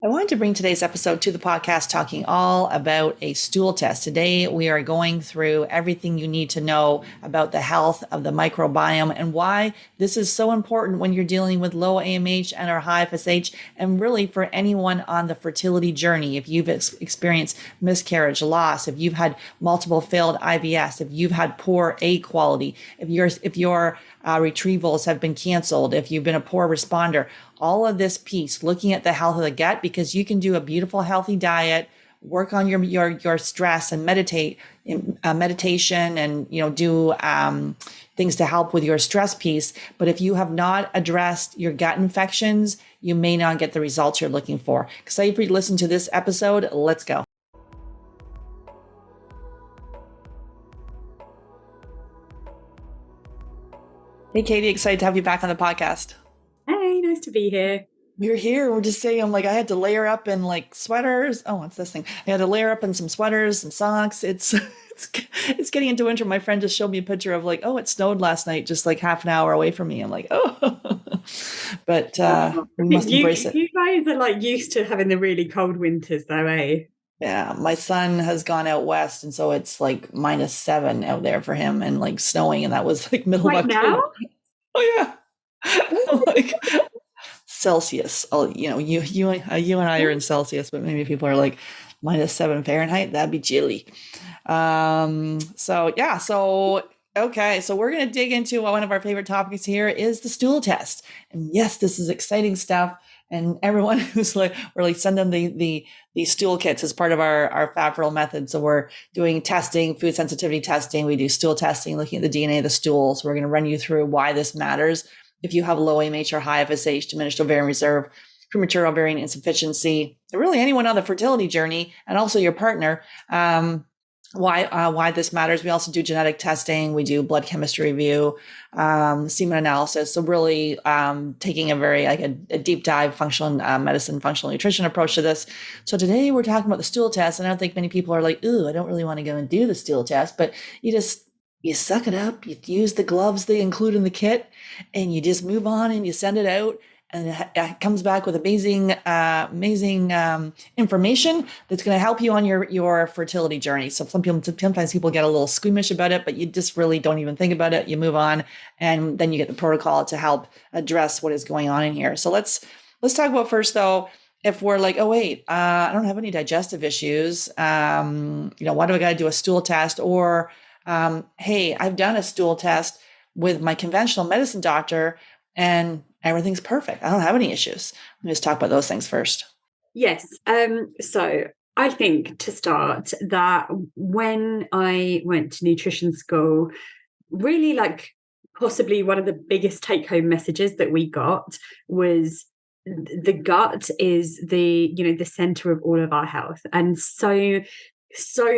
I wanted to bring today's episode to the podcast talking all about a stool test. Today, we are going through everything you need to know about the health of the microbiome and why this is so important when you're dealing with low AMH and or high FSH, and really for anyone on the fertility journey. If you've experienced miscarriage, loss, if you've had multiple failed IVS, if you've had poor egg quality, if your retrievals have been canceled, if you've been a poor responder, all of this piece, looking at the health of the gut, because you can do a beautiful, healthy diet, work on your stress and meditation, and do things to help with your stress piece. But if you have not addressed your gut infections, you may not get the results you're looking for. Excited for you to listen to this episode. Let's go. Hey, Katie, excited to have you back on the podcast. Hey, nice to be here. You're here. We're just saying, I'm like, I had to layer up in like sweaters. Oh, what's this thing? I had to layer up in some sweaters, some socks. It's getting into winter. My friend just showed me a picture of like, oh, it snowed last night, just like half an hour away from me. I'm like, oh, but Oh, I we think must you embrace it. you guys are like used to having the really cold winters though, eh? Yeah, my son has gone out west, and so it's like -7 out there for him, and like snowing, and that was like middle of Right now? October. Oh yeah, Oh, like Celsius. Oh, you and I are in Celsius, but maybe people are like -7 Fahrenheit. That'd be chilly. So yeah, so okay, so we're gonna dig into one of our favorite topics here is the stool test. And yes, this is exciting stuff. And everyone who's like, we're like send them the stool kits as part of our FAFRL method. So we're doing testing, food sensitivity testing. We do stool testing, looking at the DNA of the stool. So we're going to run you through why this matters if you have low AMH or high FSH, diminished ovarian reserve, premature ovarian insufficiency, really anyone on the fertility journey, and also your partner. Why this matters. We also do genetic testing. We do blood chemistry review, semen analysis. So really taking a very like a deep dive functional medicine, functional nutrition approach to this. So today we're talking about the stool test, and I don't think many people are like, ooh, I don't really want to go and do the stool test, but you suck it up. You use the gloves they include in the kit, and you just move on and you send it out, and it comes back with amazing information that's going to help you on your fertility journey. So sometimes people get a little squeamish about it, but you just really don't even think about it. You move on, and then you get the protocol to help address what is going on in here. So let's talk about first though. If we're like, oh wait, I don't have any digestive issues. Why do I got to do a stool test? Or hey, I've done a stool test with my conventional medicine doctor, and everything's perfect. I don't have any issues. Let me just talk about those things first. Yes. So I think to start that when I went to nutrition school, really like possibly one of the biggest take-home messages that we got was the gut is the center of all of our health, and so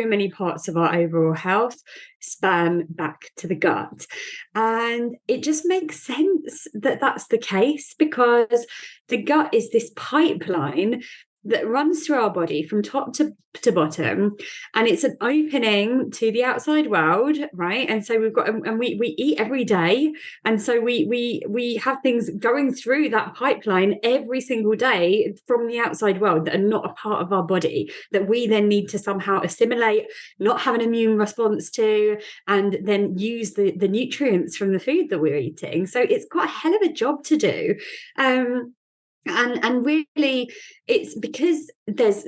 many parts of our overall health span back to the gut. And it just makes sense that that's the case, because the gut is this pipeline that runs through our body from top to bottom, and it's an opening to the outside world, right? And so we've got, and we eat every day, and so we have things going through that pipeline every single day from the outside world that are not a part of our body, that we then need to somehow assimilate, not have an immune response to, and then use the nutrients from the food that we're eating. So it's quite a hell of a job to do. And really it's because there's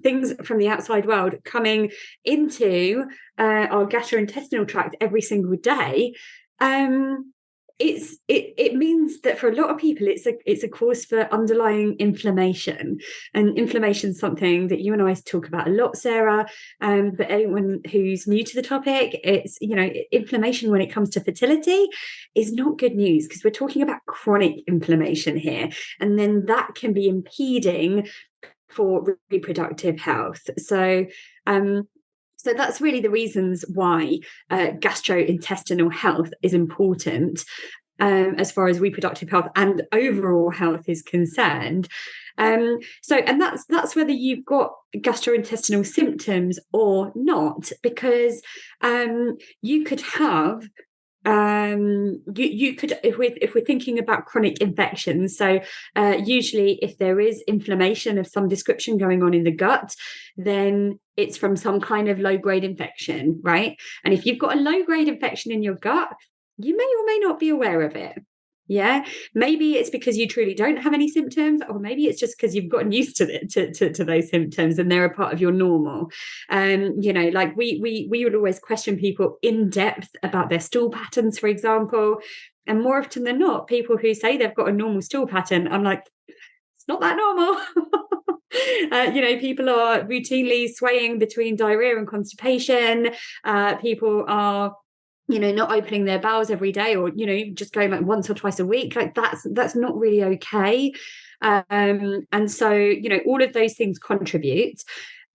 things from the outside world coming into our gastrointestinal tract every single day. Um, it means that for a lot of people it's a cause for underlying inflammation, and inflammation is something that you and I talk about a lot, Sarah. But anyone who's new to the topic, it's inflammation when it comes to fertility is not good news, because we're talking about chronic inflammation here, and then that can be impeding for reproductive health. So that's really the reasons why gastrointestinal health is important, as far as reproductive health and overall health is concerned. And that's whether you've got gastrointestinal symptoms or not, because you could have You could, if we're thinking about chronic infections, so usually if there is inflammation of some description going on in the gut, then it's from some kind of low grade infection, right? And if you've got a low grade infection in your gut, you may or may not be aware of it. Yeah, maybe it's because you truly don't have any symptoms, or maybe it's just because you've gotten used to it, to those symptoms, and they're a part of your normal. Like we would always question people in depth about their stool patterns, for example. And more often than not, people who say they've got a normal stool pattern, I'm like, it's not that normal. People are routinely swaying between diarrhea and constipation. People are not opening their bowels every day, or just going like once or twice a week. Like that's not really okay. And so all of those things contribute.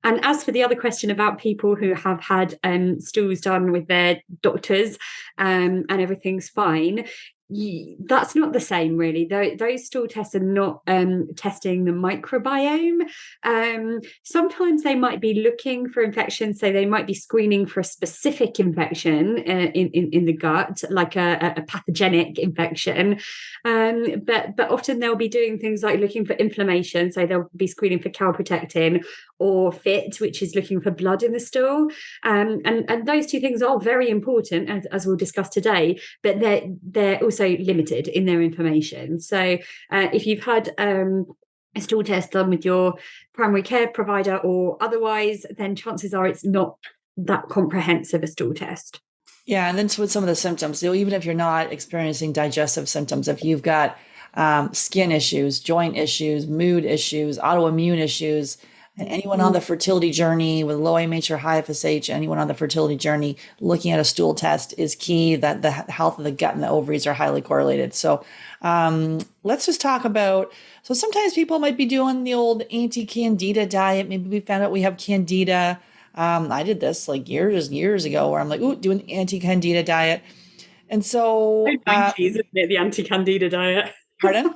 And as for the other question about people who have had stools done with their doctors, and everything's fine, that's not the same, really. Those stool tests are not testing the microbiome. Sometimes they might be looking for infections, so they might be screening for a specific infection in the gut, like a pathogenic infection. But often they'll be doing things like looking for inflammation, so they'll be screening for calprotectin, or FIT, which is looking for blood in the stool. And those two things are very important, as we'll discuss today, but they're also limited in their information. So if you've had a stool test done with your primary care provider or otherwise, then chances are it's not that comprehensive a stool test. Yeah, and then with some of the symptoms, even if you're not experiencing digestive symptoms, if you've got skin issues, joint issues, mood issues, autoimmune issues, and anyone on the fertility journey with low AMH or high FSH, anyone on the fertility journey, looking at a stool test is key. That the health of the gut and the ovaries are highly correlated. So let's just talk about, so sometimes people might be doing the old anti-candida diet. Maybe we found out we have candida. I did this like years ago where I'm like, ooh, doing anti-candida diet. And so 90s, isn't it, the anti-candida diet? Pardon?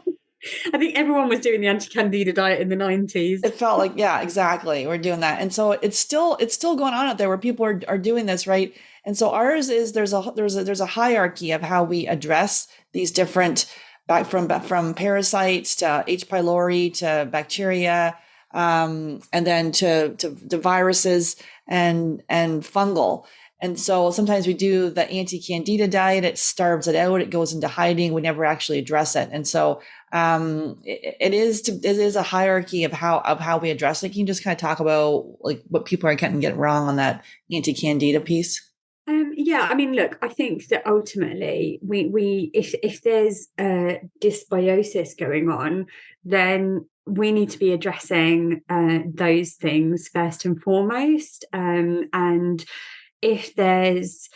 I think everyone was doing the anti-candida diet in the 90s. It felt like, yeah, exactly. We're doing that. And so it's still going on out there where people are doing this, right? And so ours is there's a hierarchy of how we address these different, back from parasites to H. pylori to bacteria, and then to viruses and fungal. And so sometimes we do the anti-candida diet, it starves it out, it goes into hiding, we never actually address it. And so it is a hierarchy of how we address it. Can you just kind of talk about like what people are getting wrong on that anti-candida piece? Yeah, I mean, look, I think that ultimately we if there's dysbiosis going on, then we need to be addressing those things first and foremost. And if there's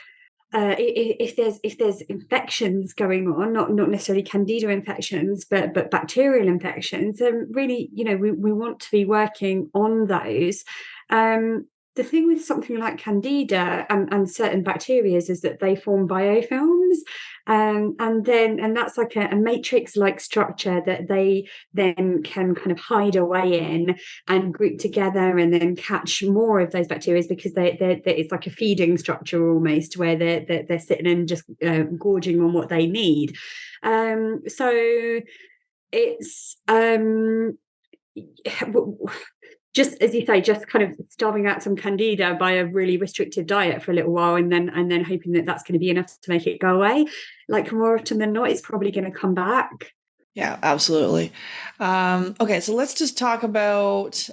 infections going on, not necessarily candida infections, but bacterial infections, then really, we want to be working on those. The thing with something like candida and certain bacteria is that they form biofilms, and that's like a matrix-like structure that they then can kind of hide away in and group together and then catch more of those bacteria, because it's like a feeding structure almost, where they're sitting and just gorging on what they need. So it's just, as you say, just kind of starving out some candida by a really restrictive diet for a little while, and then hoping that that's going to be enough to make it go away. Like, more often than not, it's probably going to come back. Yeah, absolutely. Okay, so let's just talk about. So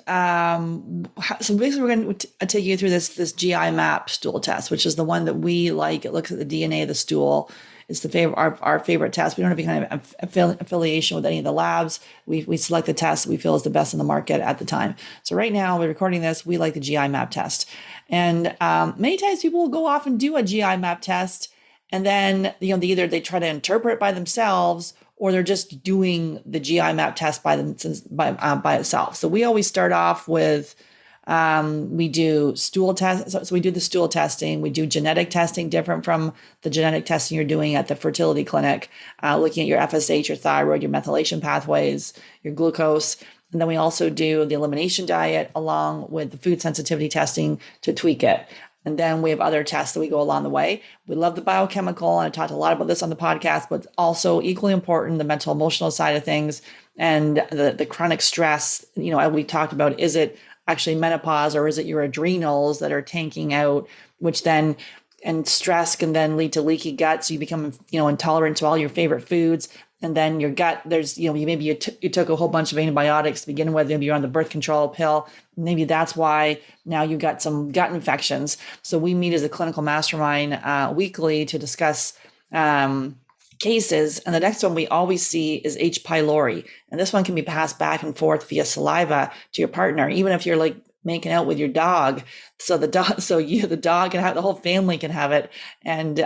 basically, we're going to take you through this GI map stool test, which is the one that we like. It looks at the DNA of the stool. It's our favorite test. We don't have any kind of affiliation with any of the labs. We select the test that we feel is the best in the market at the time. So right now, we're recording this. We like the GI map test, and many times people will go off and do a GI map test, and then they try to interpret by themselves, or they're just doing the GI map test by itself. So we always start off with we do stool test. So we do the stool testing. We do genetic testing, different from the genetic testing you're doing at the fertility clinic, looking at your FSH, your thyroid, your methylation pathways, your glucose. And then we also do the elimination diet along with the food sensitivity testing to tweak it. And then we have other tests that we go along the way. We love the biochemical, and I talked a lot about this on the podcast, but also equally important, the mental emotional side of things and the chronic stress. We talked about, is it actually menopause or is it your adrenals that are tanking out, which then, and stress can then lead to leaky gut. So you become, intolerant to all your favorite foods. And then your gut, there's, maybe you took a whole bunch of antibiotics to begin with, maybe you're on the birth control pill. Maybe that's why now you got some gut infections. So we meet as a clinical mastermind weekly to discuss cases. And the next one we always see is H. pylori. And this one can be passed back and forth via saliva to your partner, even if you're like making out with your dog. So the dog can have, the whole family can have it. And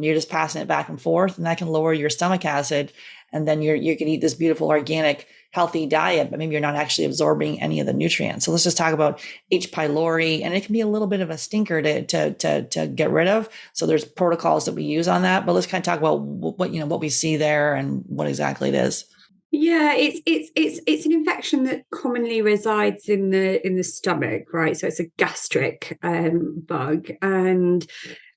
you're just passing it back and forth, and that can lower your stomach acid. And then you can eat this beautiful, organic, healthy diet, but maybe you're not actually absorbing any of the nutrients. So let's just talk about H. pylori, and it can be a little bit of a stinker to get rid of. So there's protocols that we use on that, but let's kind of talk about what we see there and what exactly it is. Yeah, it's an infection that commonly resides in the stomach, right? So it's a gastric bug, and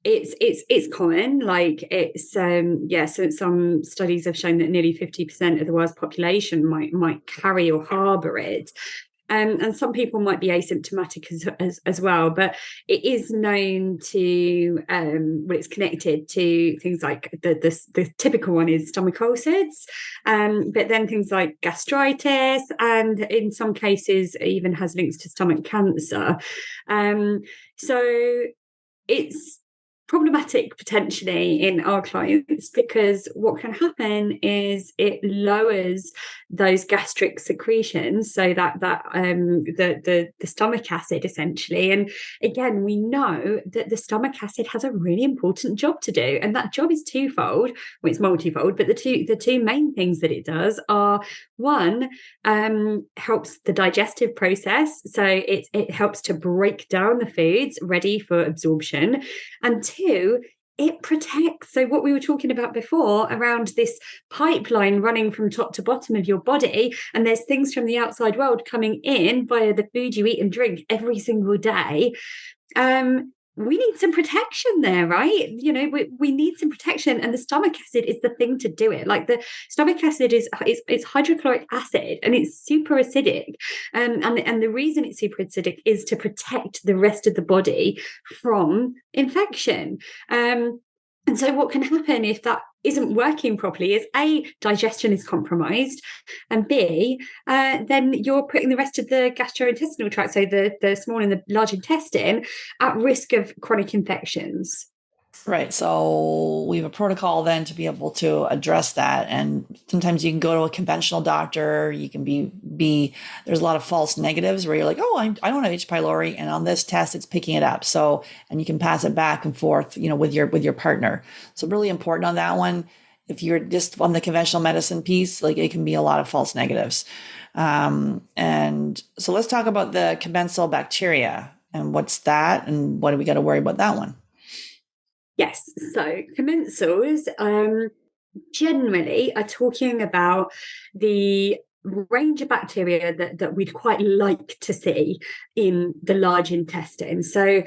it's common. Like so some studies have shown that nearly 50% of the world's population might carry or harbor it. And some people might be asymptomatic as well, but it is known to it's connected to things like the typical one is stomach ulcers, but then things like gastritis, and in some cases even has links to stomach cancer. So it's problematic potentially in our clients, because what can happen is it lowers those gastric secretions, so that the stomach acid essentially. And again, we know that the stomach acid has a really important job to do, and that job is twofold. Well, it's multifold, but the two main things that it does are, one, helps the digestive process, so it helps to break down the foods ready for absorption, and two, it protects. So what we were talking about before around this pipeline running from top to bottom of your body, and there's things from the outside world coming in via the food you eat and drink every single day. We need some protection there, right? We need some protection, and the stomach acid is the thing to do it. Like, the stomach acid is hydrochloric acid, and it's super acidic. And the reason it's super acidic is to protect the rest of the body from infection. And so what can happen if that isn't working properly is, A, digestion is compromised, and B, then you're putting the rest of the gastrointestinal tract, so the small and the large intestine, at risk of chronic infections. Right. So we have a protocol then to be able to address that. And sometimes you can go to a conventional doctor. You can be there's a lot of false negatives where you're like, oh, I don't have H. pylori, and on this test it's picking it up. So, and you can pass it back and forth, with your partner. So really important on that one. If you're just on the conventional medicine piece, like, it can be a lot of false negatives. And so let's talk about the commensal bacteria and what's that, and what do we got to worry about that one? Yes, so commensals generally are talking about the range of bacteria that we'd quite like to see in the large intestine. So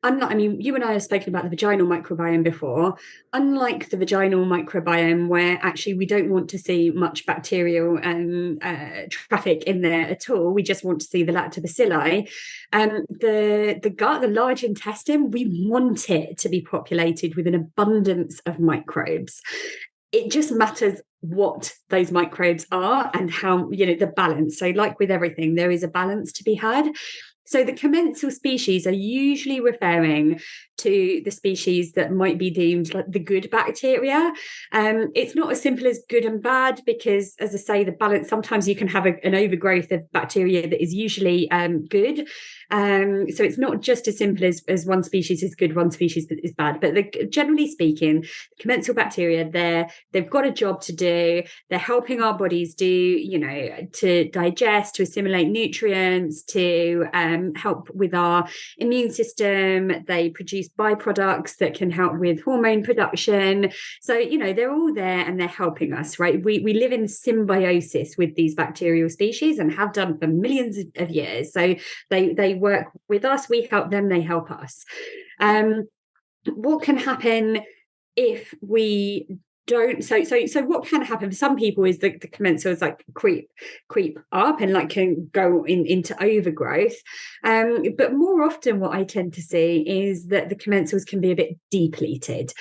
you and I have spoken about the vaginal microbiome before. Unlike the vaginal microbiome, where actually we don't want to see much bacterial traffic in there at all, we just want to see the lactobacilli. The gut, the large intestine, we want it to be populated with an abundance of microbes. It just matters what those microbes are and how, the balance. So, like with everything, there is a balance to be had. So the commensal species are usually referring to the species that might be deemed like the good bacteria. It's not as simple as good and bad, because, as I say, the balance, sometimes you can have an overgrowth of bacteria that is usually good. So it's not just as simple as one species is good, one species is bad. But generally speaking, commensal bacteria, they've got a job to do. They're helping our bodies to digest, to assimilate nutrients, to help with our immune system. They produce byproducts that can help with hormone production. So, they're all there and they're helping us, right? We live in symbiosis with these bacterial species and have done for millions of years. So they work with us, we help them, they help us. What can happen if we don't? So what can happen for some people is the commensals like creep up and like can go into overgrowth. But more often what I tend to see is that the commensals can be a bit depleted.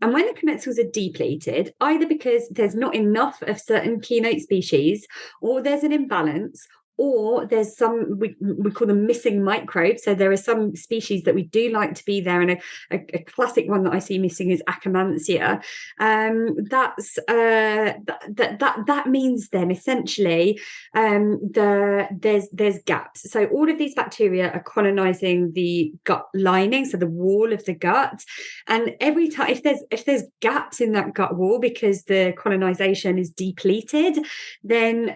And when the commensals are depleted, either because there's not enough of certain keynote species, or there's an imbalance, or there's some, we call them missing microbes. So there are some species that we do like to be there, and a classic one that I see missing is Akkermansia. That means then essentially there's gaps. So all of these bacteria are colonizing the gut lining, so the wall of the gut, and every time if there's gaps in that gut wall because the colonization is depleted, then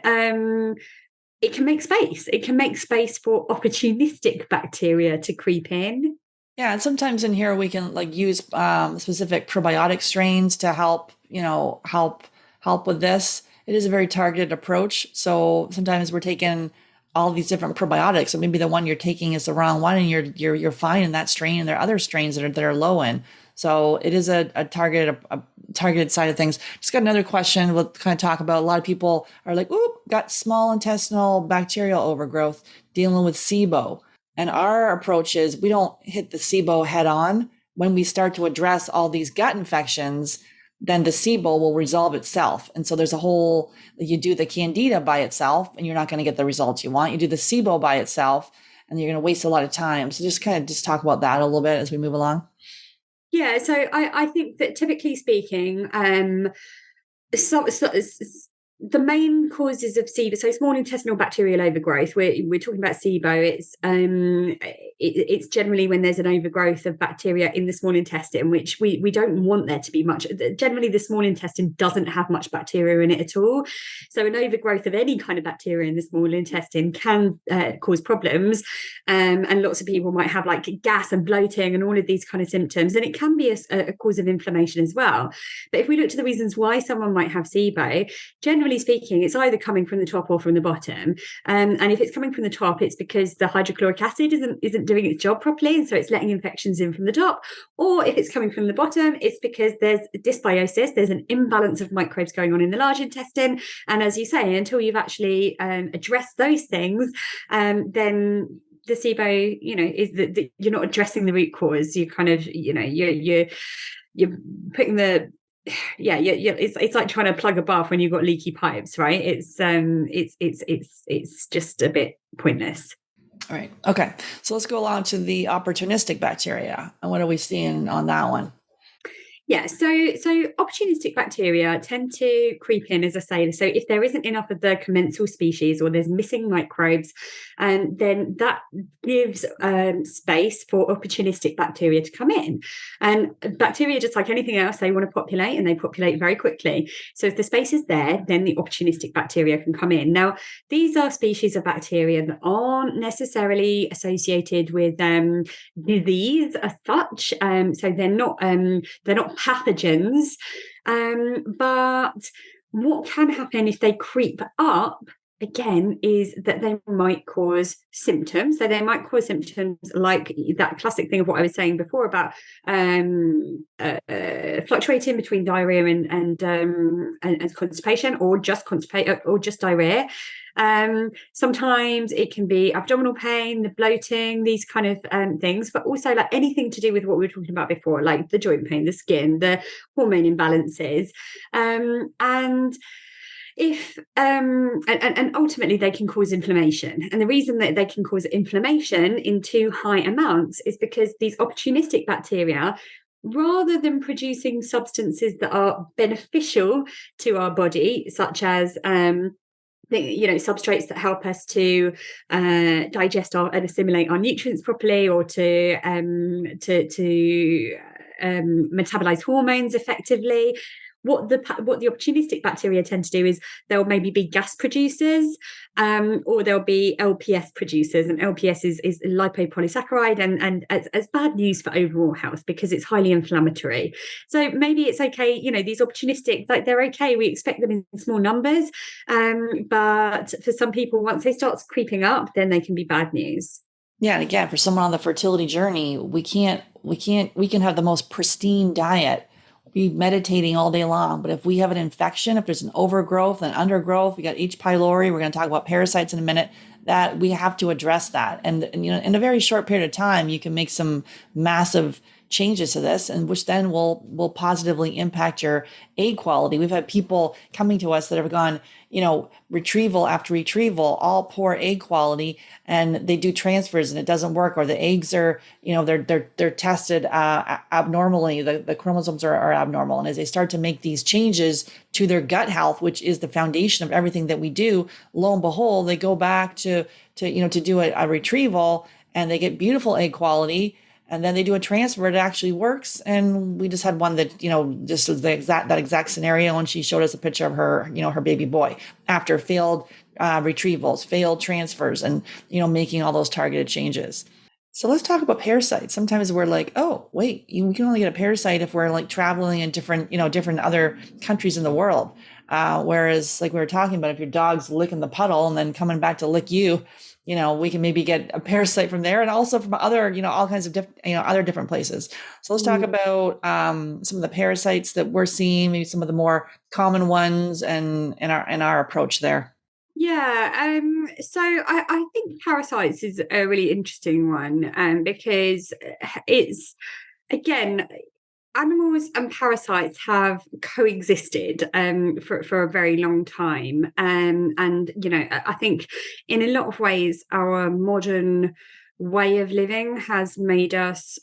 it can make space. It can make space for opportunistic bacteria to creep in. Yeah, and sometimes in here we can like use specific probiotic strains to help with this. It is a very targeted approach. So sometimes we're taking all these different probiotics, and maybe the one you're taking is the wrong one, and you're fine in that strain, and there are other strains that are low in. So it is a targeted side of things. Just got another question we'll kind of talk about. A lot of people are like, "Oop, got small intestinal bacterial overgrowth, dealing with SIBO." And our approach is we don't hit the SIBO head on. When we start to address all these gut infections, then the SIBO will resolve itself. And so there's you do the Candida by itself and you're not going to get the results you want. You do the SIBO by itself and you're going to waste a lot of time. So just talk about that a little bit as we move along. Yeah, so I think that typically speaking, the main causes of SIBO, so small intestinal bacterial overgrowth, we're talking about SIBO. It's generally when there's an overgrowth of bacteria in the small intestine, which we don't want there to be much. Generally, the small intestine doesn't have much bacteria in it at all. So an overgrowth of any kind of bacteria in the small intestine can cause problems. And lots of people might have like gas and bloating and all of these kind of symptoms. And it can be a cause of inflammation as well. But if we look to the reasons why someone might have SIBO, generally speaking, it's either coming from the top or from the bottom. And if it's coming from the top, it's because the hydrochloric acid isn't doing its job properly, and so it's letting infections in from the top. Or if it's coming from the bottom, it's because there's dysbiosis, there's an imbalance of microbes going on in the large intestine. And as you say, until you've actually addressed those things, then the SIBO, is that you're not addressing the root cause. You kind of, you're putting it's like trying to plug a bath when you've got leaky pipes, right? It's just a bit pointless. All right. Okay. So let's go along to the opportunistic bacteria. And what are we seeing on that one? Yeah, so opportunistic bacteria tend to creep in, as I say. So if there isn't enough of the commensal species or there's missing microbes, then that gives space for opportunistic bacteria to come in. And bacteria, just like anything else, they want to populate, and they populate very quickly. So if the space is there, then the opportunistic bacteria can come in. Now, these are species of bacteria that aren't necessarily associated with disease as such. So they're not pathogens, but what can happen if they creep up again is that they might cause symptoms. So they might cause symptoms like that classic thing of what I was saying before about fluctuating between diarrhea and constipation, or just constipation or just diarrhea. Sometimes it can be abdominal pain, the bloating, these kind of things, but also like anything to do with what we were talking about before, like the joint pain, the skin, the hormone imbalances, and if and ultimately they can cause inflammation. And the reason that they can cause inflammation in too high amounts is because these opportunistic bacteria, rather than producing substances that are beneficial to our body, such as substrates that help us to digest and assimilate our nutrients properly, or to metabolize hormones effectively, what the opportunistic bacteria tend to do is they'll maybe be gas producers, or they'll be LPS producers, and LPS is lipopolysaccharide, and it's bad news for overall health because it's highly inflammatory. So maybe it's okay, these opportunistic, like, they're okay. We expect them in small numbers, but for some people, once they start creeping up, then they can be bad news. Yeah, and again, for someone on the fertility journey, we can have the most pristine diet, be meditating all day long, but if we have an infection, if there's an overgrowth, an undergrowth, we got H. pylori, we're going to talk about parasites in a minute, that we have to address that. And in a very short period of time, you can make some massive changes to this, and which then will positively impact your egg quality. We've had people coming to us that have gone, retrieval after retrieval, all poor egg quality, and they do transfers and it doesn't work, or the eggs are, they're tested abnormally. The chromosomes are abnormal, and as they start to make these changes to their gut health, which is the foundation of everything that we do, lo and behold, they go back to do a retrieval, and they get beautiful egg quality. And then they do a transfer, it actually works. And we just had one that, just was that exact scenario. And she showed us a picture of her, her baby boy after failed retrievals, failed transfers, and, making all those targeted changes. So let's talk about parasites. Sometimes we're like, oh, wait, we can only get a parasite if we're like traveling in different other countries in the world. Whereas, like we were talking about, if your dog's licking the puddle and then coming back to lick you, we can maybe get a parasite from there, and also from other, all kinds of other different places. So let's talk about some of the parasites that we're seeing, maybe some of the more common ones, and our approach there. Yeah, so I think parasites is a really interesting one, because it's, again, animals and parasites have coexisted for a very long time, and I think in a lot of ways our modern way of living has made us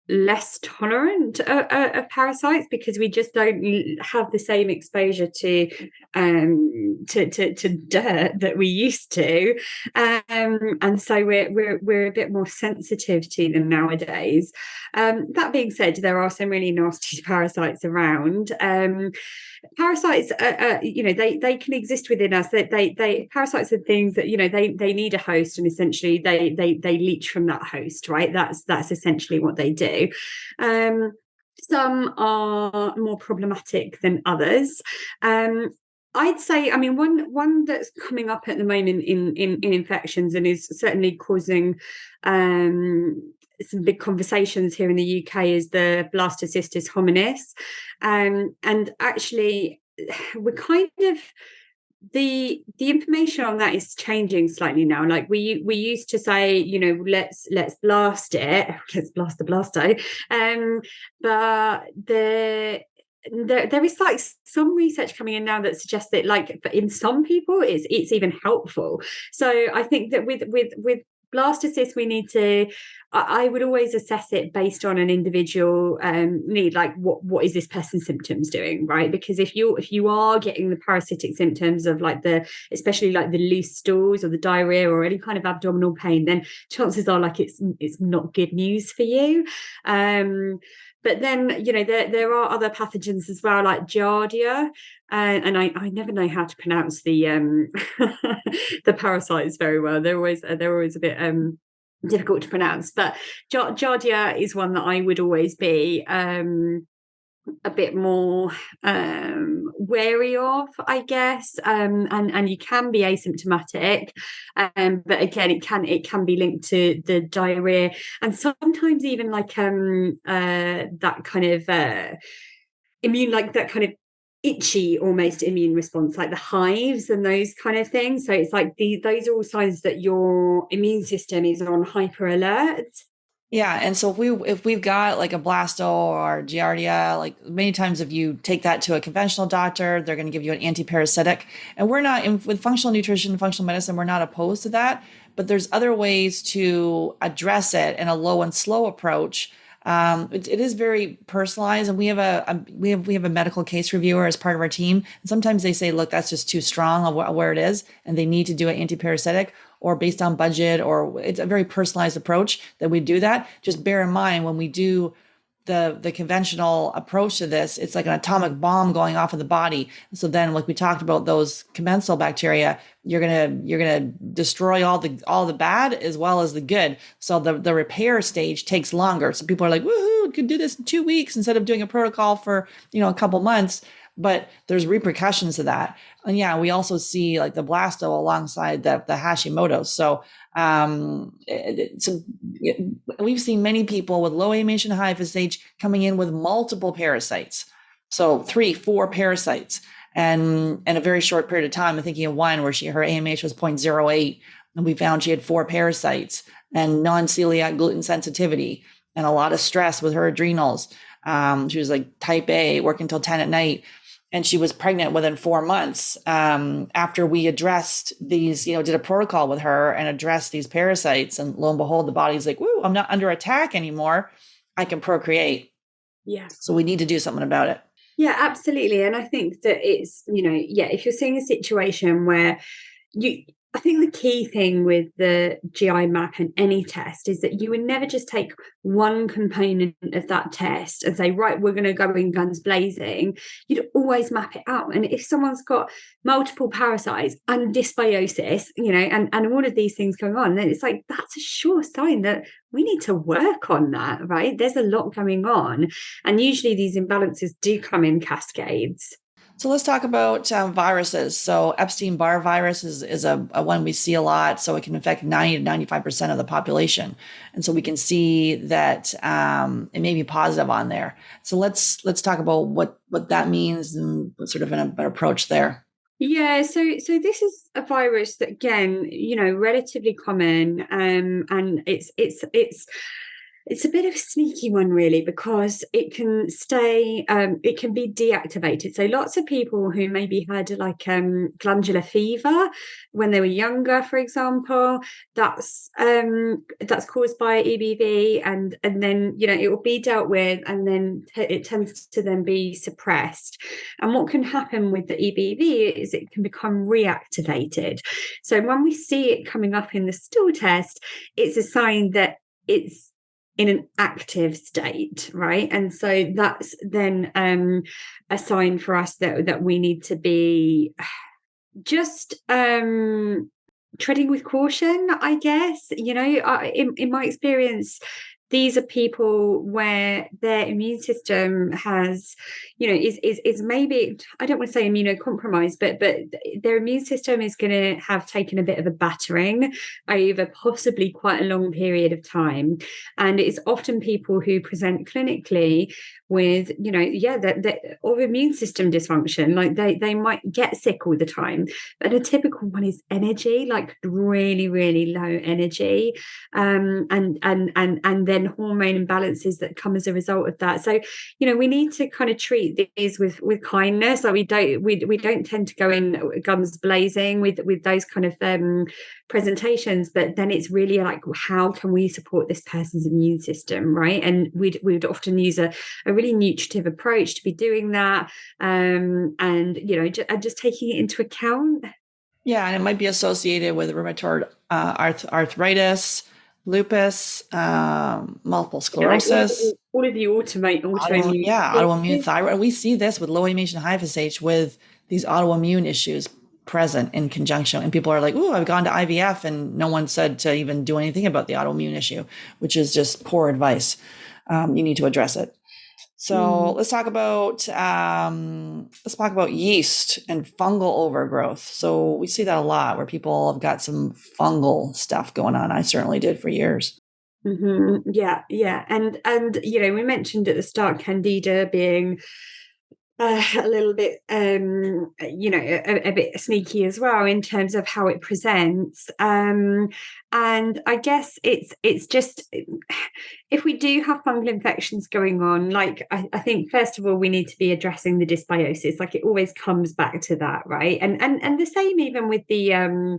less tolerant of parasites, because we just don't have the same exposure to dirt that we used to, and so we're a bit more sensitive to them nowadays. That being said, there are some really nasty parasites around. Parasites, they can exist within us. They parasites are things that they need a host, and essentially they leech from that host, right? That's essentially what they do. Some are more problematic than others. I'd say, one that's coming up at the moment in infections, and is certainly causing some big conversations here in the UK, is the blastocystis hominis, and actually we're kind of, the information on that is changing slightly now. Like we used to say, let's blast it, let's blast the blasto, but there is like some research coming in now that suggests that, like, in some people it's even helpful. So I think that with blastocysts, we need to, I would always assess it based on an individual need, like what is this person's symptoms doing, right? Because if you are getting the parasitic symptoms of especially like the loose stools or the diarrhea or any kind of abdominal pain, then chances are like it's not good news for you. But then, there are other pathogens as well, like Giardia, and I never know how to pronounce the the parasites very well. They're always a bit difficult to pronounce. But Giardia is one that I would always be a bit more wary of, I guess, and you can be asymptomatic, but again, it can be linked to the diarrhea, and sometimes even like that kind of immune, like that kind of itchy almost immune response, like the hives and those kind of things. So it's like those are all signs that your immune system is on hyper alert. Yeah, and so if we've got like a blasto or giardia, like many times if you take that to a conventional doctor, they're going to give you an anti-parasitic. And we're not with functional nutrition, functional medicine, we're not opposed to that, but there's other ways to address it in a low and slow approach. It is very personalized, and we have a medical case reviewer as part of our team. And sometimes they say, look, that's just too strong of where it is, and they need to do an anti-parasitic, or based on budget, or it's a very personalized approach that we do that. Just bear in mind when we do the conventional approach to this, it's like an atomic bomb going off in the body. So then, like we talked about, those commensal bacteria, you're gonna destroy all the bad as well as the good. So the repair stage takes longer. So people are like, woohoo, could do this in 2 weeks instead of doing a protocol for a couple months. But there's repercussions to that. And yeah, we also see like the blasto alongside the Hashimoto's. So we've seen many people with low AMH and high FSH coming in with multiple parasites. So 3, 4 parasites. And in a very short period of time, I'm thinking of one where her AMH was 0.08, and we found she had 4 parasites and non-celiac gluten sensitivity and a lot of stress with her adrenals. She was like type A, working till 10 at night. And she was pregnant within 4 months after we addressed these, did a protocol with her and addressed these parasites. And lo and behold, the body's like, woo, I'm not under attack anymore. I can procreate. Yeah. So we need to do something about it. Yeah, absolutely. And I think that it's, if you're seeing a situation where I think the key thing with the GI map and any test is that you would never just take one component of that test and say, right, we're going to go in guns blazing. You'd always map it out. And if someone's got multiple parasites and dysbiosis, and all of these things going on, then it's like, that's a sure sign that we need to work on that, right? There's a lot going on. And usually these imbalances do come in cascades. So let's talk about viruses. So Epstein-Barr virus is a one we see a lot. So it can affect 90 to 95% of the population. And so we can see that it may be positive on there. So let's talk about what that means and sort of an approach there. Yeah, so this is a virus that, again, relatively common, and it's a bit of a sneaky one, really, because it can it can be deactivated. So lots of people who maybe had like glandular fever when they were younger, for example, that's caused by EBV, and then it will be dealt with, and then it tends to then be suppressed. And what can happen with the EBV is it can become reactivated. So when we see it coming up in the stool test, it's a sign that it's in an active state, right? And so that's then a sign for us that we need to be just treading with caution, I guess. In my experience, these are people where their immune system has, is maybe, I don't want to say immunocompromised, but their immune system is going to have taken a bit of a battering over possibly quite a long period of time. And it's often people who present clinically with, or immune system dysfunction, like they might get sick all the time. But a typical one is energy, like really, really low energy, and then hormone imbalances that come as a result of that. So, we need to kind of treat these with kindness. Like we don't tend to go in guns blazing with those kind of presentations, but then it's really like, how can we support this person's immune system, right? And we'd often use a really nutritive approach to be doing that, and just taking it into account. Yeah, and it might be associated with rheumatoid arthritis, lupus, multiple sclerosis. All of the autoimmune. Yeah, autoimmune thyroid. And we see this with low AMH and high FSH with these autoimmune issues present in conjunction. And people are like, "Ooh, I've gone to IVF," and no one said to even do anything about the autoimmune issue, which is just poor advice. You need to address it. So let's talk about yeast and fungal overgrowth. So we see that a lot where people have got some fungal stuff going on. I certainly did for years. Mm-hmm. Yeah, and we mentioned at the start Candida being a little bit a bit sneaky as well in terms of how it presents, and I guess it's just, if we do have fungal infections going on, like I think first of all we need to be addressing the dysbiosis. Like it always comes back to that, right? And the same even with the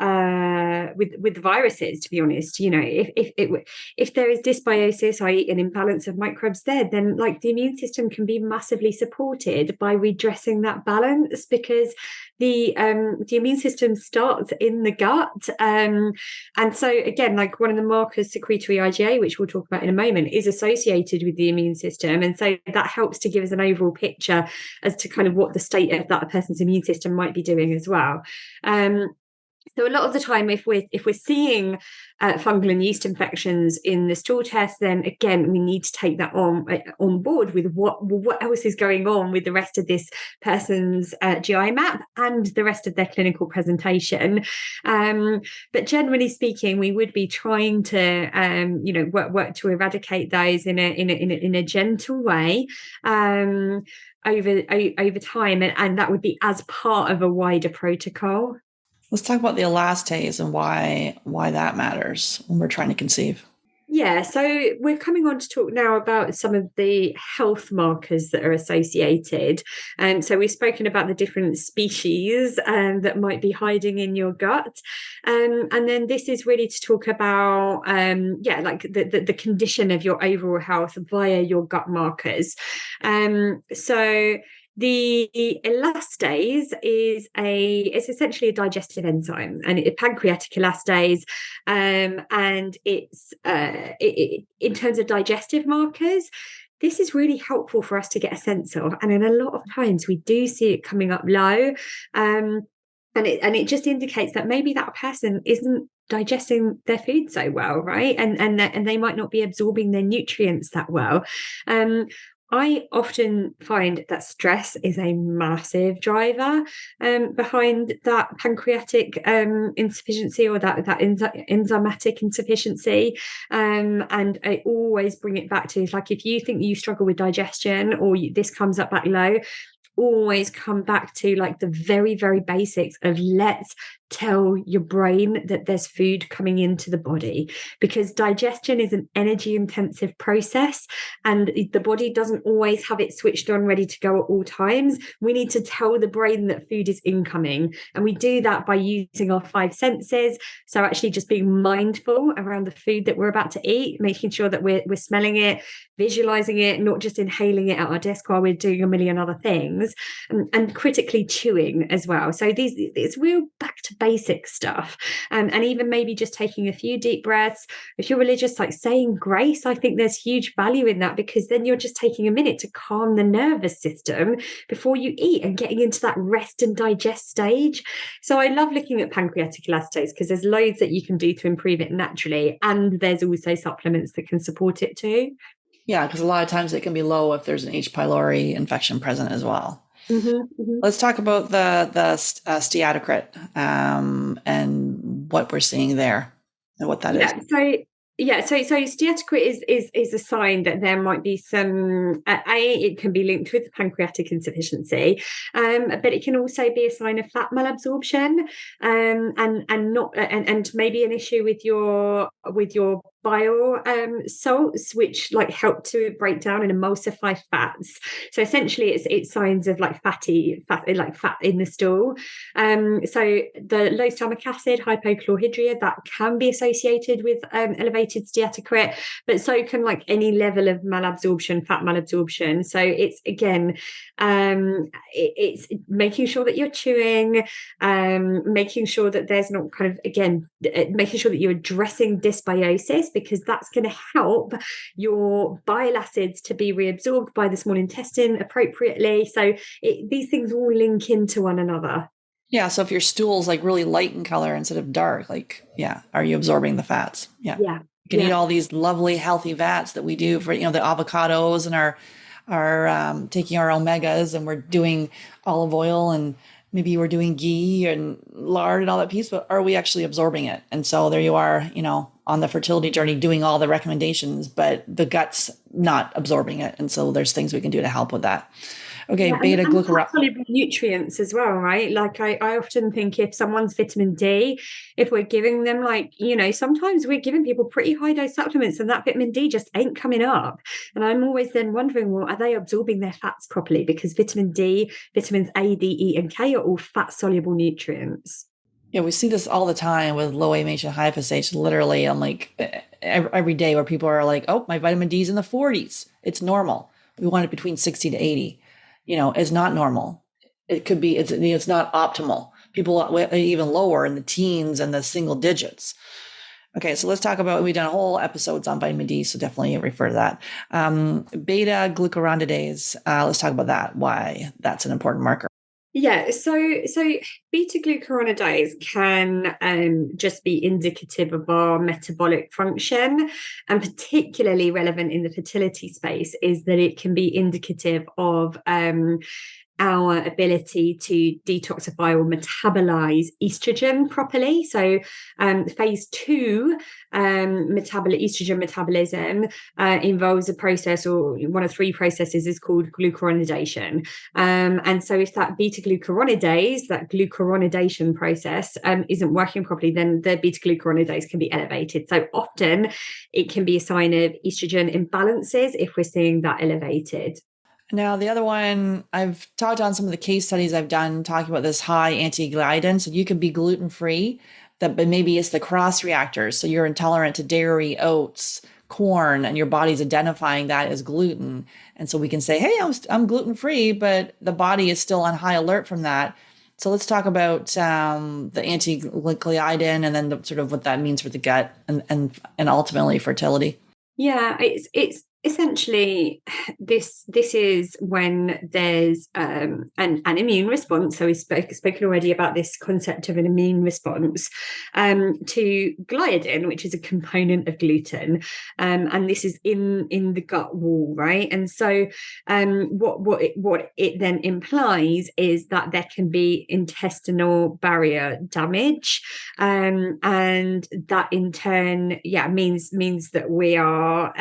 with viruses, to be honest. If there is dysbiosis, i.e. an imbalance of microbes there, then like the immune system can be massively supported by redressing that balance, because the immune system starts in the gut. And so again, like one of the markers, secretory IgA, which we'll talk about in a moment, is associated with the immune system. And so that helps to give us an overall picture as to kind of what the state of that person's immune system might be doing as well. So a lot of the time, if we're seeing fungal and yeast infections in the stool test, then again we need to take that on board with what else is going on with the rest of this person's GI map and the rest of their clinical presentation. But generally speaking, we would be trying to work to eradicate those in a gentle way. Over time, and that would be as part of a wider protocol. Let's talk about the elastase and why that matters when we're trying to conceive. Yeah, so we're coming on to talk now about some of the health markers that are associated. And so we've spoken about the different species that might be hiding in your gut. And then this is really to talk about, like the condition of your overall health via your gut markers. So the elastase it's essentially a digestive enzyme, and it's pancreatic elastase, and it's in terms of digestive markers, this is really helpful for us to get a sense of. And in a lot of times we do see it coming up low, and it just indicates that maybe that person isn't digesting their food so well, right? And they might not be absorbing their nutrients that well. I often find that stress is a massive driver behind that pancreatic insufficiency, or that enzymatic insufficiency. And I always bring it back to, like, if you think you struggle with digestion, or this comes up back low, always come back to like the very, very basics of let's tell your brain that there's food coming into the body, because digestion is an energy intensive process and the body doesn't always have it switched on ready to go at all times. We need to tell the brain that food is incoming, and we do that by using our five senses. So actually just being mindful around the food that we're about to eat, making sure that we're smelling it, visualizing it, not just inhaling it at our desk while we're doing a million other things, and critically chewing as well. So it's real back to basic stuff. And even maybe just taking a few deep breaths. If you're religious, like saying grace, I think there's huge value in that, because then you're just taking a minute to calm the nervous system before you eat and getting into that rest and digest stage. So I love looking at pancreatic elastase because there's loads that you can do to improve it naturally. And there's also supplements that can support it too. Yeah, because a lot of times it can be low if there's an H. pylori infection present as well. Mm-hmm, mm-hmm. Let's talk about the steatocrit and what we're seeing there and what that is. So steatocrit is a sign that there might be some it can be linked with pancreatic insufficiency, but it can also be a sign of fat malabsorption, and maybe an issue with your bile salts, which like help to break down and emulsify fats. So essentially it's signs of like fat in the stool. So the low stomach acid, hypochlorhydria, that can be associated with elevated steatocrit, but so can like any level of malabsorption, fat malabsorption. So it's again, it's making sure that you're chewing, making sure that there's not kind of, again, making sure that you're addressing dysbiosis, because that's going to help your bile acids to be reabsorbed by the small intestine appropriately. So these things all link into one another. Yeah. So if your stool's like really light in color instead of dark, like, yeah, are you absorbing the fats? Yeah. Yeah. You can eat all these lovely healthy fats that we do for, the avocados, and our taking our omegas, and we're doing olive oil, and maybe we're doing ghee and lard and all that piece, but are we actually absorbing it? And so there you are, on the fertility journey, doing all the recommendations, but the gut's not absorbing it. And so there's things we can do to help with that. Okay, yeah, beta glucuronidase. Soluble nutrients as well, right? Like I often think if someone's vitamin D, if we're giving them sometimes we're giving people pretty high dose supplements and that vitamin D just ain't coming up. And I'm always then wondering, well, are they absorbing their fats properly? Because vitamin D, vitamins A, D, E, and K are all fat soluble nutrients. Yeah, we see this all the time with low AMH and high FSH. Literally, I'm like every day where people are like, "Oh, my vitamin D is in the 40s. It's normal. We want it between 60 to 80." It's not normal. It could be it's not optimal. People even lower in the teens and the single digits. Okay, so let's talk about, we've done whole episodes on vitamin D, so definitely refer to that. Beta glucuronidase. Let's talk about that. Why that's an important marker. Yeah, so beta glucuronidase can just be indicative of our metabolic function, and particularly relevant in the fertility space is that it can be indicative of our ability to detoxify or metabolize estrogen properly. So, phase two estrogen metabolism involves a process, or one of three processes is called glucuronidation. And so, if that beta glucuronidase, that glucuronidation process, isn't working properly, then the beta glucuronidase can be elevated. So, often it can be a sign of estrogen imbalances if we're seeing that elevated. Now, the other one, I've talked on some of the case studies I've done talking about this high anti-gliadin. So you can be gluten-free, but maybe it's the cross reactors. So you're intolerant to dairy, oats, corn, and your body's identifying that as gluten. And so we can say, hey, I'm gluten-free, but the body is still on high alert from that. So let's talk about the anti-gliadin and then sort of what that means for the gut and ultimately fertility. Yeah, it's essentially this is when there's an immune response. So we've spoken already about this concept of an immune response to gliadin, which is a component of gluten, and this is in the gut wall, right? And so what it then implies is that there can be intestinal barrier damage, and that in turn, means that we are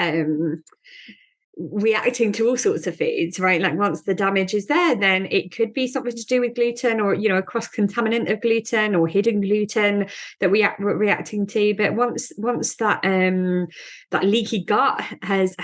reacting to all sorts of foods, right? Like once the damage is there, then it could be something to do with gluten, or a cross contaminant of gluten or hidden gluten that we're reacting to. But once that leaky gut has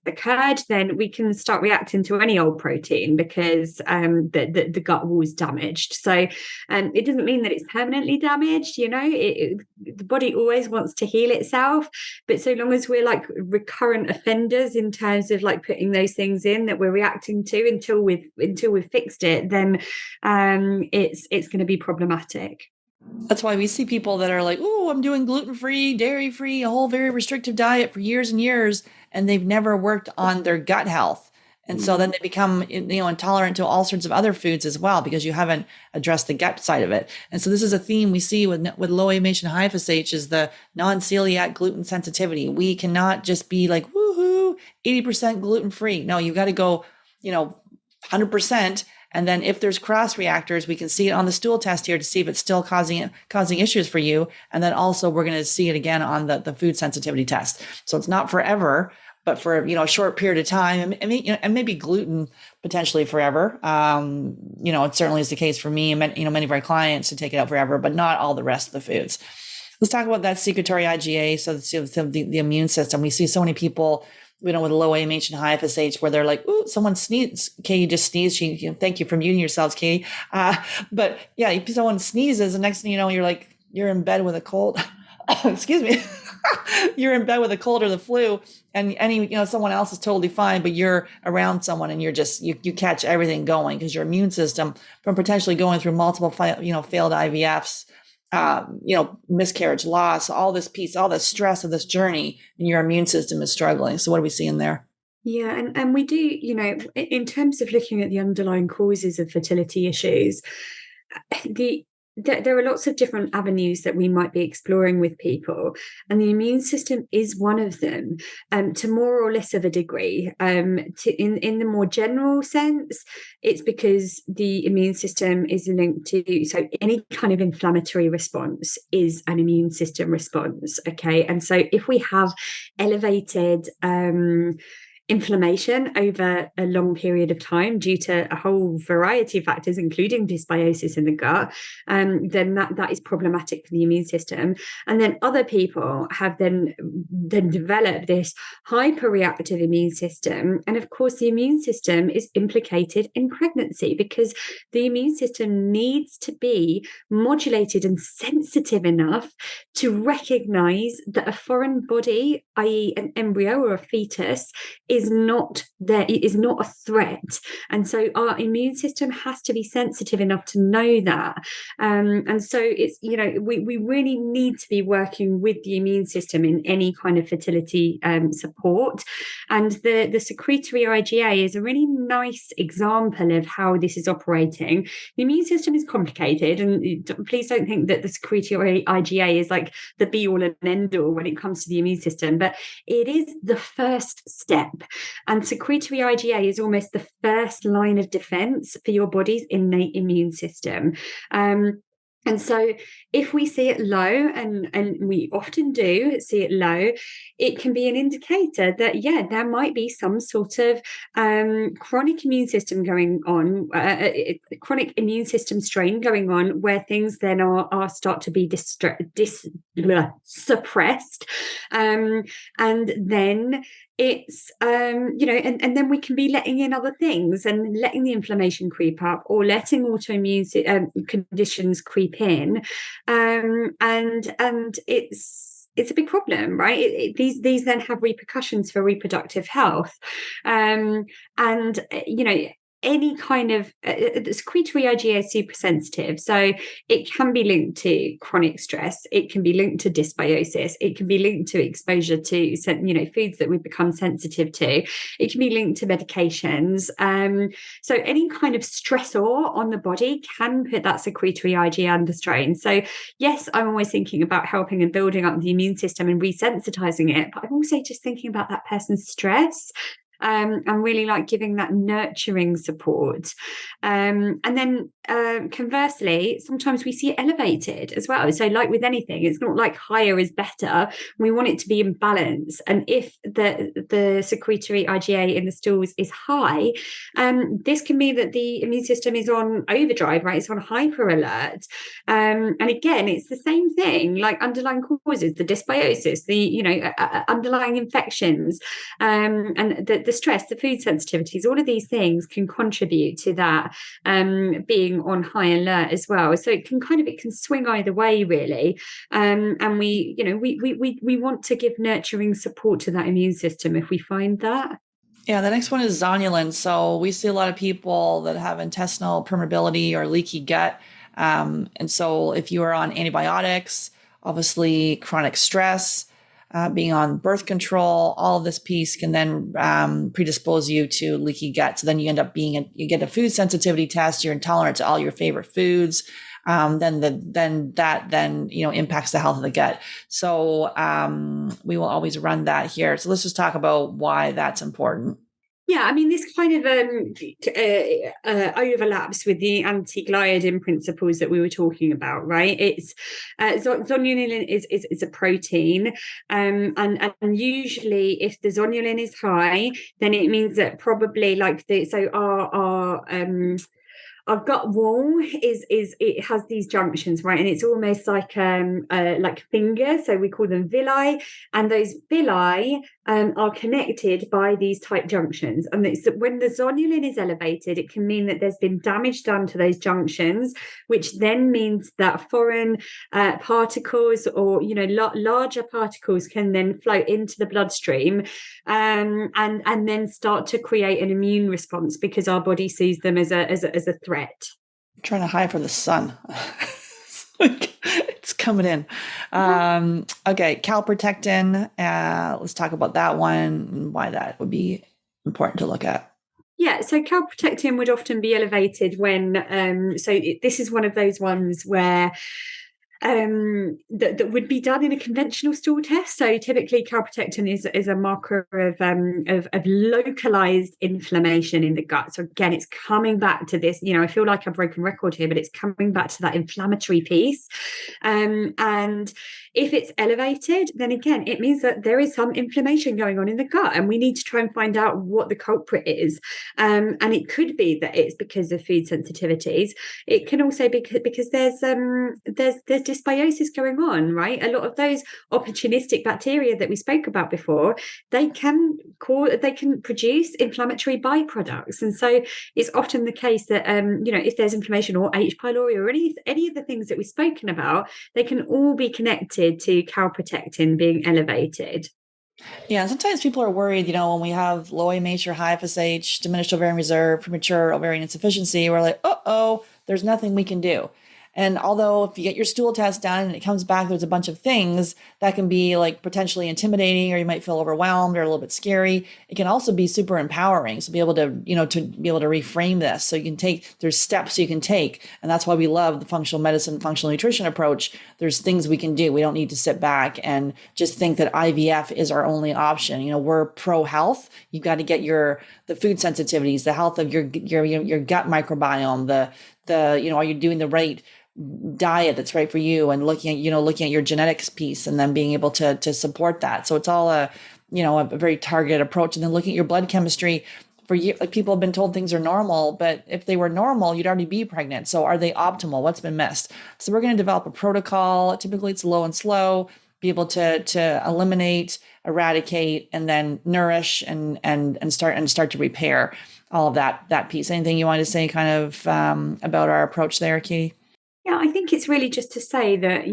occurred, then we can start reacting to any old protein because the gut wall is damaged. So it doesn't mean that it's permanently damaged. The body always wants to heal itself, but so long as we're like recurrent offenders in terms of like putting those things in that we're reacting to until we've fixed it, then it's going to be problematic. That's why we see people that are like, "Oh, I'm doing gluten-free, dairy-free, a whole very restrictive diet for years and years," and they've never worked on their gut health. And so then they become, intolerant to all sorts of other foods as well because you haven't addressed the gut side of it. And so this is a theme we see with low AMH and high FSH is the non-celiac gluten sensitivity. We cannot just be like, woohoo, 80% gluten-free. No, you've got to go, 100%. And then if there's cross reactors, we can see it on the stool test here to see if it's still causing issues for you. And then also we're going to see it again on the food sensitivity test. So it's not forever, but for a short period of time, and maybe gluten potentially forever. It certainly is the case for me and many of our clients to take it out forever, but not all the rest of the foods. Let's talk about that secretory IgA. So the immune system. We see so many people, with low AMH and high FSH, where they're like, "Ooh, someone sneezed." Katie just sneezed. Thank you for muting yourselves, Katie. But yeah, if someone sneezes, the next thing you know, you're in bed with a cold. Excuse me. You're in bed with a cold or the flu, and someone else is totally fine, but you're around someone and you catch everything going because your immune system, from potentially going through multiple failed IVFs, miscarriage, loss, all this stress of this journey, and your immune system is struggling. So what are we seeing there? Yeah, and we do, in terms of looking at the underlying causes of fertility issues, there are lots of different avenues that we might be exploring with people, and the immune system is one of them, to more or less of a degree. In the more general sense, it's because the immune system is linked to, so any kind of inflammatory response is an immune system response. Okay, and so if we have elevated inflammation over a long period of time due to a whole variety of factors, including dysbiosis in the gut, then that is problematic for the immune system. And then other people have then developed this hyperreactive immune system. And of course, the immune system is implicated in pregnancy because the immune system needs to be modulated and sensitive enough to recognize that a foreign body, i.e., an embryo or a fetus, is not there, it is not a threat. And so our immune system has to be sensitive enough to know that. And so it's, we really need to be working with the immune system in any kind of fertility support. And the secretory IgA is a really nice example of how this is operating. The immune system is complicated, and please don't think that the secretory IgA is like the be all and end all when it comes to the immune system, but it is the first step. And secretory IgA is almost the first line of defense for your body's innate immune system. And so if we see it low, and we often do see it low, it can be an indicator that, there might be some sort of chronic immune system going on, chronic immune system strain going on, where things then are start to be suppressed. And then it's and then we can be letting in other things and letting the inflammation creep up, or letting autoimmune conditions creep in, and it's a big problem, right? These then have repercussions for reproductive health, and any kind of secretory IgA is super sensitive, so it can be linked to chronic stress, it can be linked to dysbiosis, it can be linked to exposure to foods that we've become sensitive to, it can be linked to medications. So any kind of stressor on the body can put that secretory IgA under strain. So yes, I'm always thinking about helping and building up the immune system and resensitizing it, but I'm also just thinking about that person's stress. And really like giving that nurturing support. And then conversely, sometimes we see it elevated as well. So like with anything, it's not like higher is better. We want it to be in balance. And if the secretory IgA in the stools is high, this can mean that the immune system is on overdrive, right? It's on hyper alert. And again, it's the same thing, like underlying causes, the dysbiosis, the underlying infections, and the stress, the food sensitivities, all of these things can contribute to that being on high alert as well. So it can swing either way, really. And we want to give nurturing support to that immune system if we find that. Yeah, the next one is zonulin. So we see a lot of people that have intestinal permeability or leaky gut. And so if you are on antibiotics, obviously chronic stress, being on birth control, all of this piece can then predispose you to leaky gut. So then you end up you get a food sensitivity test, you're intolerant to all your favorite foods. Then that impacts the health of the gut. So we will always run that here. So let's just talk about why that's important. Yeah, I mean, this kind of overlaps with the anti-gliadin principles that we were talking about, right? It's zonulin is a protein, and usually if the zonulin is high, then it means that probably our gut wall is it has these junctions, right? And it's almost like fingers, so we call them villi, and those villi are connected by these tight junctions. And when the zonulin is elevated, it can mean that there's been damage done to those junctions, which then means that foreign particles or larger particles can then float into the bloodstream, and then start to create an immune response because our body sees them as a threat. I'm trying to hide from the sun. It's coming in. Okay, calprotectin. Let's talk about that one and why that would be important to look at. Yeah, so calprotectin would often be elevated when, this is one of those ones where that would be done in a conventional stool test. So typically calprotectin is a marker of localized inflammation in the gut. So again, it's coming back to this, I feel like a broken record here, but it's coming back to that inflammatory piece. And If it's elevated, then again, it means that there is some inflammation going on in the gut, and we need to try and find out what the culprit is. And it could be that it's because of food sensitivities. It can also be because there's dysbiosis going on, right? A lot of those opportunistic bacteria that we spoke about before, they can produce inflammatory byproducts, and so it's often the case that if there's inflammation or H. pylori or any of the things that we've spoken about, they can all be connected to calprotectin being elevated. Yeah, sometimes people are worried, when we have low AMH or high FSH, diminished ovarian reserve, premature ovarian insufficiency, we're like, oh, there's nothing we can do. And although if you get your stool test done and it comes back, there's a bunch of things that can be like potentially intimidating, or you might feel overwhelmed or a little bit scary. It can also be super empowering. So be able to, to be able to reframe this. So you can there's steps you can take. And that's why we love the functional medicine, functional nutrition approach. There's things we can do. We don't need to sit back and just think that IVF is our only option. We're pro health. You've got to get the food sensitivities, the health of your gut microbiome, are you doing the right diet that's right for you, and looking at your genetics piece, and then being able to support that. So it's all a very targeted approach. And then looking at your blood chemistry. For you, like, people have been told things are normal, but if they were normal, you'd already be pregnant. So are they optimal? What's been missed? So we're going to develop a protocol. Typically it's low and slow, be able to eliminate, eradicate, and then nourish and start to repair all of that piece. Anything you want to say kind of about our approach there, Katie? Yeah, I think it's really just to say that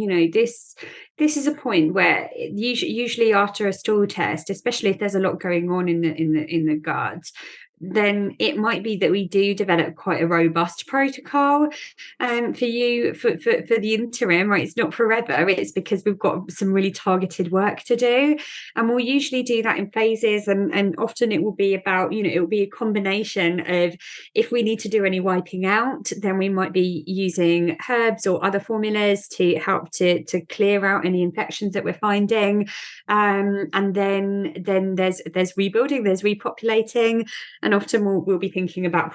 this is a point where usually after a stool test, especially if there's a lot going on in the gut, then it might be that we do develop quite a robust protocol for you for the interim, right? It's not forever. It's because we've got some really targeted work to do, and we'll usually do that in phases, and often it will be about it will be a combination of, if we need to do any wiping out, then we might be using herbs or other formulas to help to clear out any infections that we're finding, and then there's rebuilding, there's repopulating. And often we'll be thinking about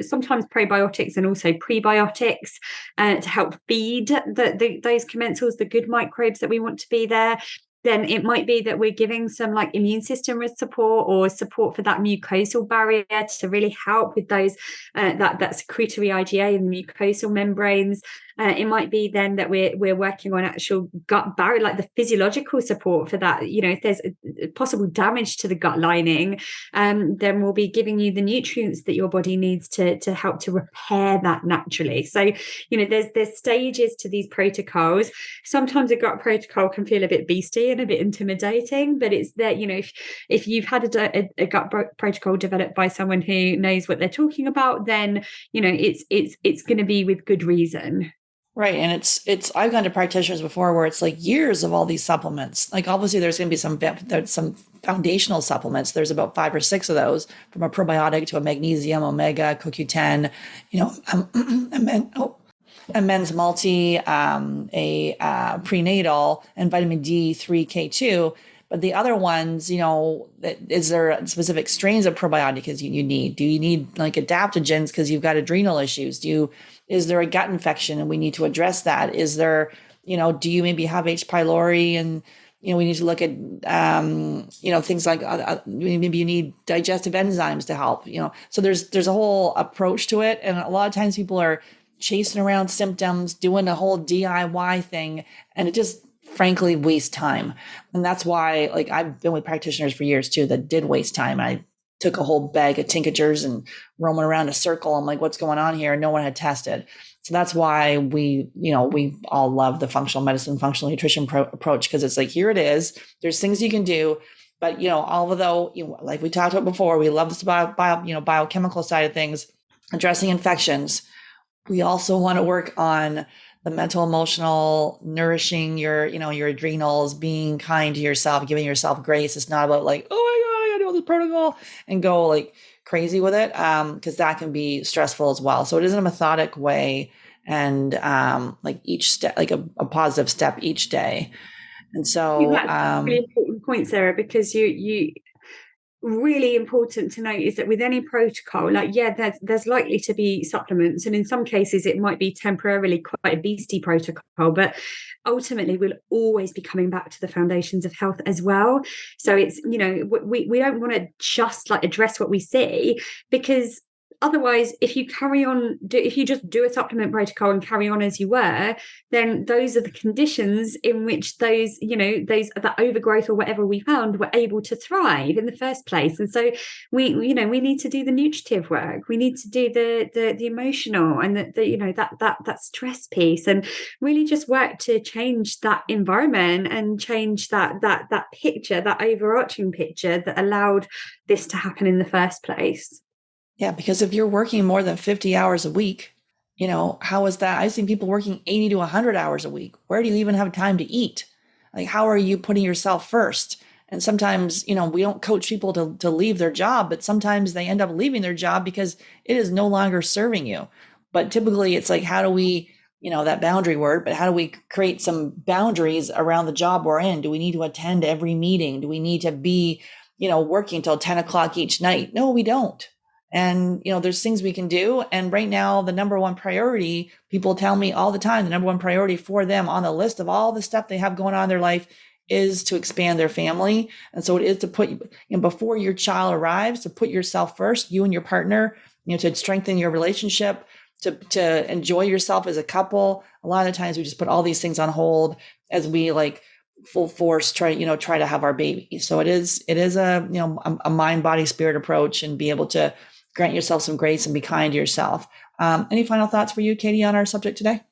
sometimes probiotics and also prebiotics to help feed those commensals, the good microbes that we want to be there. Then it might be that we're giving some like immune system support, or support for that mucosal barrier to really help with those that secretory IgA and the mucosal membranes. It might be then that we're working on actual gut barrier, like the physiological support for that. If there's a possible damage to the gut lining, then we'll be giving you the nutrients that your body needs to help to repair that naturally. So there's stages to these protocols. Sometimes a gut protocol can feel a bit beastly and a bit intimidating, but it's there. If you've had a gut protocol developed by someone who knows what they're talking about, then it's going to be with good reason. Right. And it's I've gone to practitioners before where it's like years of all these supplements. Like, obviously there's going to be some foundational supplements. There's about 5 or 6 of those, from a probiotic to a magnesium, omega, CoQ10, a men's multi, a prenatal, and vitamin D3, K2. But the other ones, is there specific strains of probiotics you need? Do you need like adaptogens because you've got adrenal issues? Is there a gut infection and we need to address that? Is there, do you maybe have H. pylori, and we need to look at, things like maybe you need digestive enzymes to help. So there's a whole approach to it, and a lot of times people are chasing around symptoms, doing a whole DIY thing, and it just frankly waste time. And that's why, like, I've been with practitioners for years too that did waste time. I took a whole bag of tinctures and roaming around a circle. I'm like, what's going on here? No one had tested. So that's why we all love the functional medicine, functional nutrition approach, because it's like, here it is. There's things you can do. But, although, like we talked about before, we love this biochemical side of things, addressing infections. We also want to work on the mental, emotional, nourishing your adrenals, being kind to yourself, giving yourself grace. It's not about like, oh my God, I got to do this protocol and go like crazy with it. Because that can be stressful as well. So it is in a methodic way, and like each step, like a positive step each day. And so That's really important point, Sarah, because really important to note is that with any protocol, like, yeah, there's likely to be supplements, and in some cases it might be temporarily quite a beastie protocol, but ultimately we'll always be coming back to the foundations of health as well. So it's, we don't want to just like address what we see, because otherwise, if you carry on, if you just do a supplement protocol and carry on as you were, then those are the conditions in which that overgrowth or whatever we found were able to thrive in the first place. And so we need to do the nutritive work. We need to do the emotional and that stress piece, and really just work to change that environment and change that picture, that overarching picture that allowed this to happen in the first place. Yeah, because if you're working more than 50 hours a week, how is that? I've seen people working 80 to 100 hours a week. Where do you even have time to eat? Like, how are you putting yourself first? And sometimes, we don't coach people to leave their job, but sometimes they end up leaving their job because it is no longer serving you. But typically it's like, how do we, that boundary word, but how do we create some boundaries around the job we're in? Do we need to attend every meeting? Do we need to be, working till 10 o'clock each night? No, we don't. And, there's things we can do. And right now, the number one priority, people tell me all the time, the number one priority for them on the list of all the stuff they have going on in their life is to expand their family. And so it is to put, before your child arrives, to put yourself first, you and your partner, to strengthen your relationship, to enjoy yourself as a couple. A lot of the times we just put all these things on hold as we like full force try to have our baby. So it is a mind, body, spirit approach, and be able to grant yourself some grace and be kind to yourself. Any final thoughts for you, Katie, on our subject today?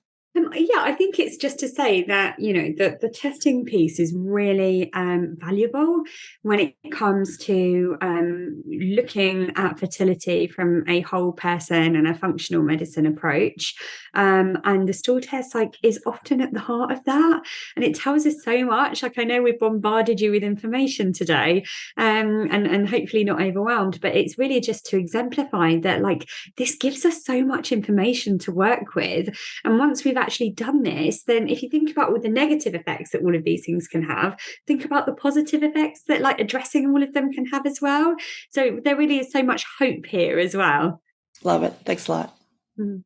Yeah, I think it's just to say that, the testing piece is really valuable when it comes to looking at fertility from a whole person and a functional medicine approach. And the stool test is often at the heart of that. And it tells us so much. Like, I know we've bombarded you with information today, and hopefully not overwhelmed, but it's really just to exemplify that, this gives us so much information to work with. And once we've actually done this, then if you think about all the negative effects that all of these things can have, think about the positive effects that addressing all of them can have as well. So there really is so much hope here as well. Love it. Thanks a lot. Mm.